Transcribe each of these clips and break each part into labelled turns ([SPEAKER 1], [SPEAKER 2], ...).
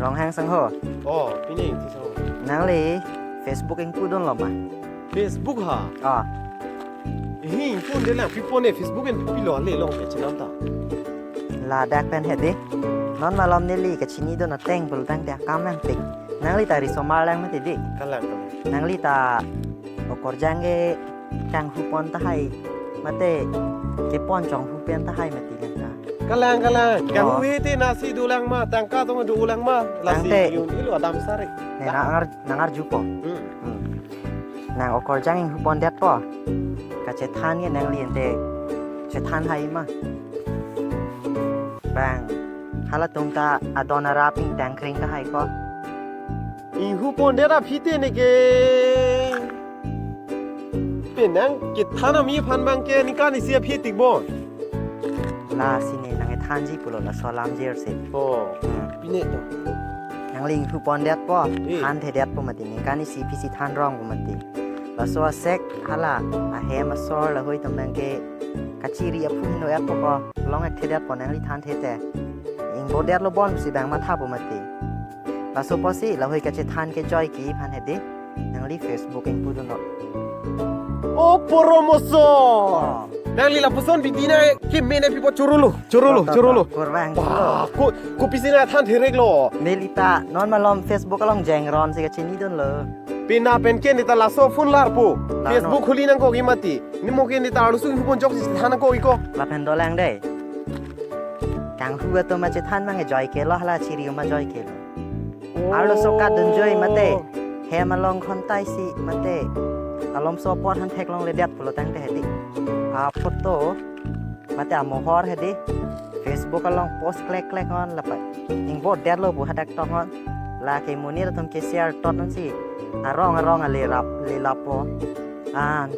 [SPEAKER 1] ร้องแห้งสังหรอ
[SPEAKER 2] อ๋อพี่นี่ที่ชอบ
[SPEAKER 1] นังเลย Facebook เองพูดด้วยหรอมา
[SPEAKER 2] Facebook ฮะ
[SPEAKER 1] อ๋อ
[SPEAKER 2] พูดเดี๋ยวแหละพี่พูดใน Facebook เป็นพี่หล่อเล่หลงเป็นชน้ำตา
[SPEAKER 1] ลาดักเป็นเหตุดินอนมาลอมเนลี่กับชินีโดนเต็งปลุกตั้งแต่กำลังติดนังเลยตาริสมาแรงไม่ติดดิ
[SPEAKER 2] กันแหละ
[SPEAKER 1] นังเลยตาอกอร์จังเกจังฮูปอนตาให้มาเตะเก็บปอนจองฮูเปียนตาให้มาติดกัน
[SPEAKER 2] กันแหละแกหูวิธีนาซีดูแรงมาแต่งก้าต้องมาดูแรงมาลาซีอยู่นี่หล่อดำซาริ
[SPEAKER 1] เนี่ยนังจูปอนางอกอร์จังฮูปอนเด็ดปอกับเจทานเนี่ยนังเรียนเตะเจทานให้มาแบงฮาลาตุงตาอดอนาราปิงแตงคริงก็ให้ก็
[SPEAKER 2] อีหูปนเดราพี่เต้นี่เกเป็นนังกิจฐานามีพันบางเกนี่การนิเสียพี่ติกบ่
[SPEAKER 1] ลาสิเนนังทานจีปุโรลาซอลามเจอร์สิ
[SPEAKER 2] โอ้พี่เนี่ยตัว
[SPEAKER 1] นังลิงฮูปอนเด็ดปอทานเทเด็ดปอมาตินี่การนิสีพิสิทานร้องปอมาติลาซอเซ็กฮาลาอาเฮมาซอร์ละหอยตำแหน่งเกกัจจิริยพูหิโนเอ็ดปอลองเอ็ดเทเด็ดปอนังลิทานเทเตอิงโบเด็ดลบอนสิแบงมาท่าปอมาติลาโซปอสิละหอยกัจจิทานเกจอยกีพันเฮดินังลิเฟซบุ๊กเองพูดนอ
[SPEAKER 2] โอ้โปรโมโซนังลิลาพุซอนบิดีนะคิมเมเนพี่ปอจูรุลุ
[SPEAKER 1] กดแรง
[SPEAKER 2] กูพิสินะท่านเทเรกโล
[SPEAKER 1] เมลิตานอนมาลอมเฟซบุ๊กก็ลองแจงรอนสิกัจจินี่ดนเลย
[SPEAKER 2] ปีนาเป็นเกณฑ์ในตลาดโซฟุนลาร์ปูเฟซบุ๊กคุลีนังโกกิมาตินิโมเกณฑ์ในตลาดสุนทุบจอกสิทานังโกอีโก
[SPEAKER 1] ลาเพนโดแรงได้กังหัวตัวมาจะทันมังเอจอยเกลอฮลาชิริโอมาจอยเกลอาร์โลโซกัดดนจอยมาเตเฮมาลองคอนไตซีมาเตอารมณ์โซปอร์ทันเทคลองเลเดียดพลตั้งแต่เฮดิอาโฟโต้มาเตอโมฮอร์เฮดิเฟซบุ๊กก็ลองโพสต์แกล้งๆอนละไปอิงโบดเดดโลบุฮัดดักตองอนลาเคมูนี่เราทำเคเซียร์ตอนนั้นสิarong le lapo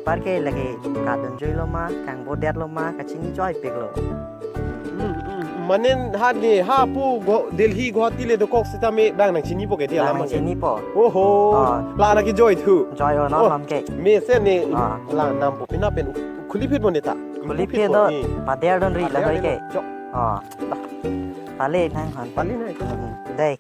[SPEAKER 1] parke lagi kadon joy lo ma kang bodet lo ma kachini joy pek lo
[SPEAKER 2] manen ha ni ha pu delhi guwahati le dokok sita me bang nang chini poke dia
[SPEAKER 1] lama chini po
[SPEAKER 2] oho la na ki joy thu
[SPEAKER 1] joy o no lam ke
[SPEAKER 2] me se ne la nam po pina pen khulipit boneta
[SPEAKER 1] khulipit do pader don ri la hoi ke pale nang han
[SPEAKER 2] pale na
[SPEAKER 1] dai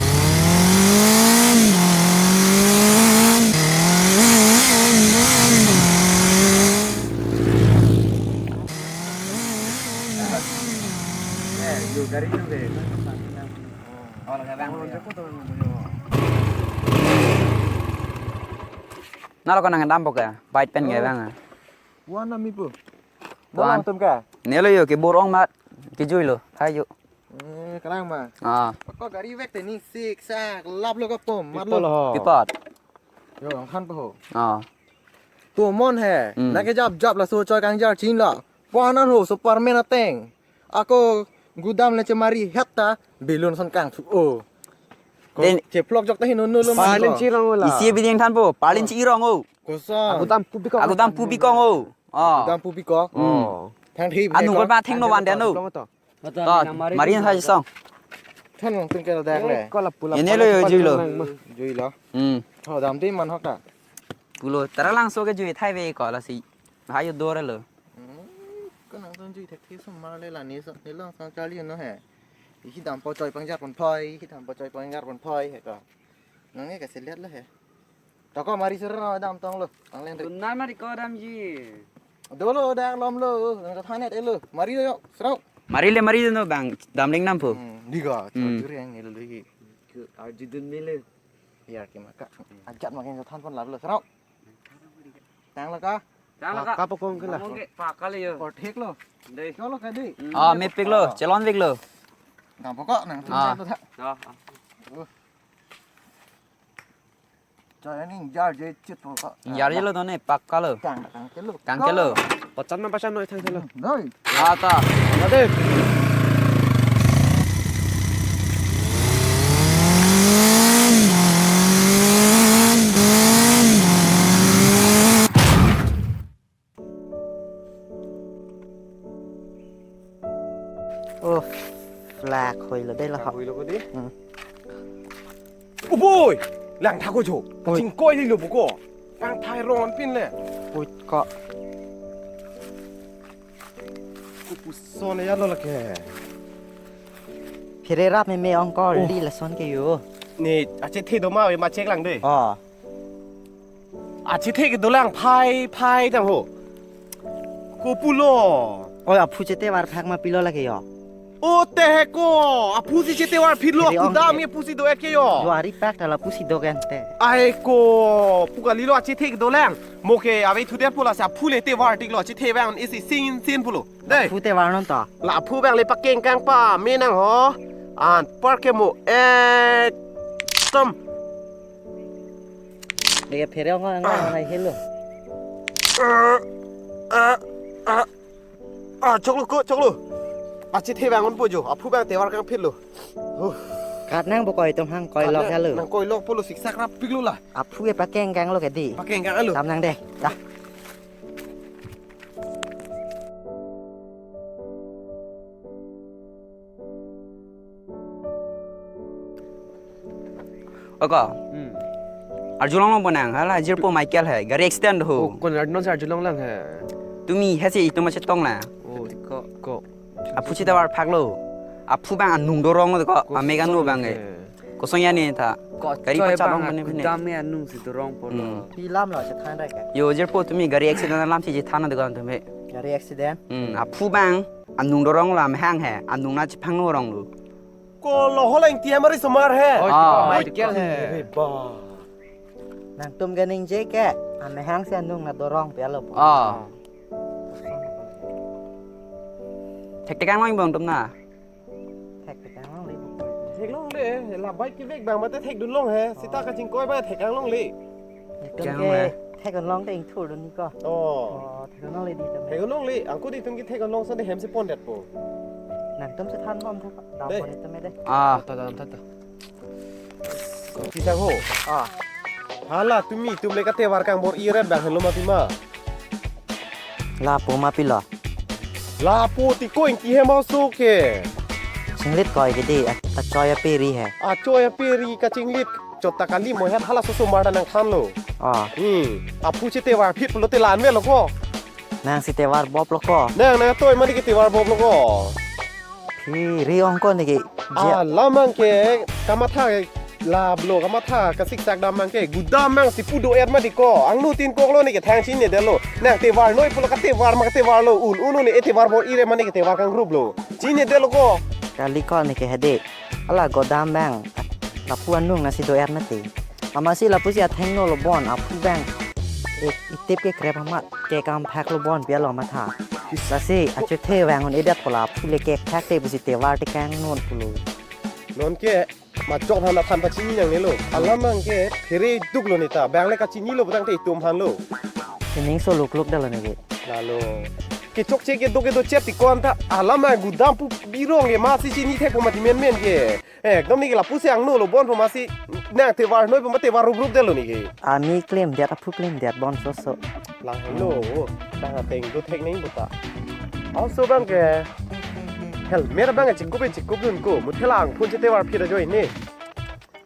[SPEAKER 3] Garing juga ya. Orang kadang Nalo ko nang dampo ka, bite pen ga bang.
[SPEAKER 2] Wana mi pu. Bolang tum ka.
[SPEAKER 3] Nelo yo ke borong mat, ke jui lo, hayo.
[SPEAKER 2] Kadang ma. Ko gari vek te ni sik sa lap lo ka pom, mat lo.
[SPEAKER 3] Pipat.
[SPEAKER 2] Yo khan pa ho.
[SPEAKER 3] Tu
[SPEAKER 2] mon he. Na ke job la so choi kang jar chin la. Panan ho superman ateng. Ako gudam le cemari hetta belon son kang su o den che vlog jok ta hin no lo
[SPEAKER 3] palin cirong la isi biding than po palin cirong o
[SPEAKER 2] ko sa
[SPEAKER 3] aku tam pubi kong o
[SPEAKER 2] dam pubi ko thang thi
[SPEAKER 3] anu ko ba theng no wan den no to marin sa song
[SPEAKER 2] than ngong tung ke la dak le
[SPEAKER 3] ko la pula ene lo jui lo
[SPEAKER 2] ho dam ti man hok ta
[SPEAKER 3] pulo taralang so ke jui thai ve ko la si hayo dore lo
[SPEAKER 2] ก็นังต้นจุยเทคที่สมมาเลยล่ะนี่ในเรื่องสังการเรียนเนาะแห่ที่ทำปอจอยปังญาติปนพลอยที่ทำปอจอยปังญาติปนพลอยแห่ก็นังนี่ก็เสร็จแล้วแห่แต่ก็มาริสระเราดำตองเลยตังเล่นเลย
[SPEAKER 3] นั่นมาริก็ดำจี
[SPEAKER 2] เดี๋ยวเลยแดกลมเลยนังก็ท่าเน็ตเอเลยมาริเลยสระ
[SPEAKER 3] มาริโนบังดำเล็งน้ำผู้
[SPEAKER 2] ดีกว่าจุดเรียงนี่เลยคือเอาจุดนี้เลยอยากกินมากะอาจัดมาแข่งจะท่านคนหลับเลยสระตังแล้วก็Kapa kong kela?
[SPEAKER 3] Pakal yo.
[SPEAKER 2] Or take lo. Dei. Kalau kadi.
[SPEAKER 3] Me pik lo, celon pik lo.
[SPEAKER 2] Nah, pokok nang tunjuk tu tak. Cai ni jar je cit pokok.
[SPEAKER 3] Jar je lo tu ni pakal lo. Kang ke lo.
[SPEAKER 2] Pacan na pacan noi thang lo. Noi.
[SPEAKER 3] Ta.
[SPEAKER 2] Ade.
[SPEAKER 1] là khơi là đây là họ
[SPEAKER 2] ô bôi làng thao coi chỗ chính coi đi được bố đang thay ron pin lệ
[SPEAKER 1] ôi cọ
[SPEAKER 2] cô son này ăn lo là kẻ
[SPEAKER 1] phía đây rap mày ông co đi là son cái yếu
[SPEAKER 4] นี่อาชิเทโดมาเวมาเช็คหลังด้วย
[SPEAKER 1] อ๋อ
[SPEAKER 4] อาชิเทกับตัวล่างพายจังโหกูปูโล
[SPEAKER 1] โอ้ยผู้เจเตวาร์แพ็กมาปิโลละเกยอ
[SPEAKER 4] โอ้แต่ก็อาพูสิเชเตวาพิดโลกูดามีพูสิโดเอเคยอ
[SPEAKER 1] ยูอาริแพ็กแต่ละผู้สิโดกันเต
[SPEAKER 4] ไอ้ก็ปูกาลิโลอาชิเทกับตัวล่างโมเคอาเวทุเดียพูลาสาพูเลเตวาร์ติกโลอาชิเทแวงอิสิซินพูโลได้
[SPEAKER 1] ผู้เตวาร์นั่นต่อ
[SPEAKER 4] ลาพูแบงเลยปักเก่งกังป้าเมนังหออ่านปาร์เคโมต้ม
[SPEAKER 1] เดี๋ยวเพลียวง่ายอะไรเห็นหรอ
[SPEAKER 4] ชกลูอาชิเทแบงมันปูอยู่อาพูแบงเตวาร์กังพิดลู
[SPEAKER 1] การนั่งบกอยตรงห้างกอยลอกแค่เลย
[SPEAKER 4] นังกอยลอกปูลูสิกซักรับปิกลูล่ะ
[SPEAKER 1] อ่ะผู้เอปะแกงแกงโลกดี
[SPEAKER 4] ปักเก่งกังอันลู
[SPEAKER 1] ตามนั่งเด้จ้ะ
[SPEAKER 3] แล้วก็อาจุลองลงบนหนังฮะล่ะจิรโปไมเคิลเฮกาเร็กสแตนด์โห
[SPEAKER 5] คนรัดน้องชายจุลองลังแฮ
[SPEAKER 3] ตุมีเฮสิตุมาเชตองล่ะ
[SPEAKER 5] โอ้ก็
[SPEAKER 3] อาผู้ชิตาวาร์พักโลอาผู้บางอันนุ่งโดรองแล้วก็อเมริกันโนบางไงก็ส่งยานี่ท่า
[SPEAKER 5] ก็จอยบางกูดามเนี่ยนุ่งสิตัวรองปอล
[SPEAKER 1] พี่ล่ามเราจะทานได้แก
[SPEAKER 3] โยจิรโปตุมีกาเร็กสแตนด์ลามที่จิทานนั่นก็ตุมี
[SPEAKER 1] อย่าเรียกสิเดน
[SPEAKER 3] อาผู้บางอันนุ่งโดรองลามห้างแฮอันนุ่งน่าจะพังโนรองลู
[SPEAKER 4] ก็เราฮอลแลนด์เตียมาริสมาร์แฮ
[SPEAKER 5] โอ้ยไม่เกี่ยวแฮ
[SPEAKER 4] บ้าน
[SPEAKER 1] างตุ่มกันนิงเจ๊แกอันในห้างเสียนุ่งนะตัวรองเปียลบ
[SPEAKER 3] อ๋อเทคนิคการลองเบิ่งตุ่มน่ะ
[SPEAKER 1] แท็กไปกลางห้องเลย
[SPEAKER 4] เทคลงเลยหลับไว้กิเวกบางมาแต่เทคดุนลงแฮสิตากระจิงก้อยบ้าเทคกลางลงเลย
[SPEAKER 1] ตุ่มแกแท็กกันร้องได้เองถูกแล้วนี่ก็
[SPEAKER 4] อ๋อ
[SPEAKER 1] แท็กกันร้องเลยดีแต่
[SPEAKER 4] เทคกันลงเลยอังกูดิตุมกิเทคกันลงสันได้แฮมสิปอนเด็ดปู
[SPEAKER 1] หนังตุ่มจะทานบ้อมทักดาวคนนี้จะไม่ได้
[SPEAKER 3] อ๋อ
[SPEAKER 5] ตาตา
[SPEAKER 4] ที่สังโห
[SPEAKER 1] อ๋อ
[SPEAKER 4] ฮาล่ะตุมีตุมเลยกะเทวาร์กังบอร์อีเรนแบงเฮลมาติมา
[SPEAKER 1] ลาปูมาปิลอ
[SPEAKER 4] ลาปูติโกอิงกีเฮมาสุเค
[SPEAKER 1] ชิงลิดก่อยกันดีอ่ะจอยเปรีแฮ
[SPEAKER 4] อาจอยเปรีกะจิงลิดจดตะกันลิโมเฮทฮาลาสุสุมาดานังทันโล
[SPEAKER 1] อ๋อ
[SPEAKER 4] อาผู้ชิเทวาพิษปลุติลานเวลก็
[SPEAKER 1] นางสิเตวาร์บอบแล้วก็
[SPEAKER 4] แน่นะตัวมันกิเทวาบบแล้วก็
[SPEAKER 1] พี่รีองก้นนี่กี่
[SPEAKER 4] ลามังเกกามาท่าลาบโลกามาท่ากะซิกซักดามังเกกูดามังสิปูโดเอ็ดมาดิโกอังนูตินโกโลนี่กะแทงชินเนี่ยเดโลแน่เทวาร์น้อยปุลกะเทวาร์มากะเทวาร์โลอุ่นนี่เอเทวาร์บออีเรมันนี่กะเทวาร์กังกรุ๊ปโลชินเนี่ยเดโลก็
[SPEAKER 1] การลิก้อนนี่กี่เฮเดอะไรก็ดามแบงลาปูอันนุ่งนะสิโดแอดมาตีอามาสิลาปูสิอาแทงโนโลบอนอาปูแบงอีเทปเกเครบมาเกกามแพ็กโลบอนเปียลอมาท่าลาสิอาจุเทแวงคนเอเดตพลาปูเลเกแพ็กเตปุสิเตวาร์ติแกงโนนปูลู
[SPEAKER 4] นอนเกมาจอกทันละทันปะชินี่อย่างนี้โลลามังเกเพเรดุกโลนี่ตาแบงเลกะชินี่โลบ่ตั้งแต่ตุมพันโล
[SPEAKER 1] ทีนี้โซลุกได้แล้วนี่กี่
[SPEAKER 4] Lalu, kecok cek do cek ti konta alama gudam pu birong ye masih sini tek pemati men ke. Dom ni la pusi ang no lo bon pemasi nang te war noi pemati war rup de lo ni ke.
[SPEAKER 1] มีเคลมเดียดผู้เคลมเดียดบอลโซโซ
[SPEAKER 4] Lang lo, dah teng do tek ning buta. Also bang ke. Hel, mera bang cikup dun ko, mutelang pun te war phira joi ni.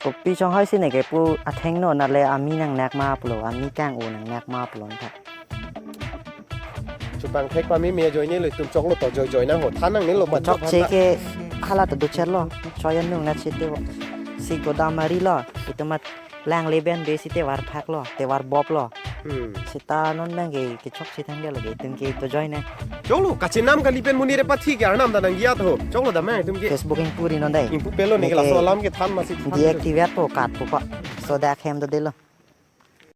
[SPEAKER 1] ปกปีช่องห้อยสิไหนแกปูอาแทงโนนั่นเลยอามีนางนักมาปลุอามีแกงอูนางนักมาปลุนค่ะ
[SPEAKER 4] Chupang tek pa mi me joi ni lo tum chok lo to joi nang ho than nang ni lo ma
[SPEAKER 1] จอกเชเกฮาลาตดูเชลโลชอยันนุ่งนัดเชเตวสิโกดามารีลออิตมัดแรงเลเบนเบสิเตวาร์แพ็กลอเตวาร์บอบลอสิตานนแบงเกจอกสิทังเดียวเลยตึงเกตัวจอยเนี่ย
[SPEAKER 4] Chok lo kachinam kali pen muni re pa thi ke arnam da nang giat ho. Chok lo da mang tum ke.
[SPEAKER 1] เฟซบุ๊กยังพูดนนได้
[SPEAKER 4] Impu pelo ni la so lam ke than ma si.
[SPEAKER 1] ดีแอคทีเวตโปกัดปุ๊บโซดาแคมตัวเดียว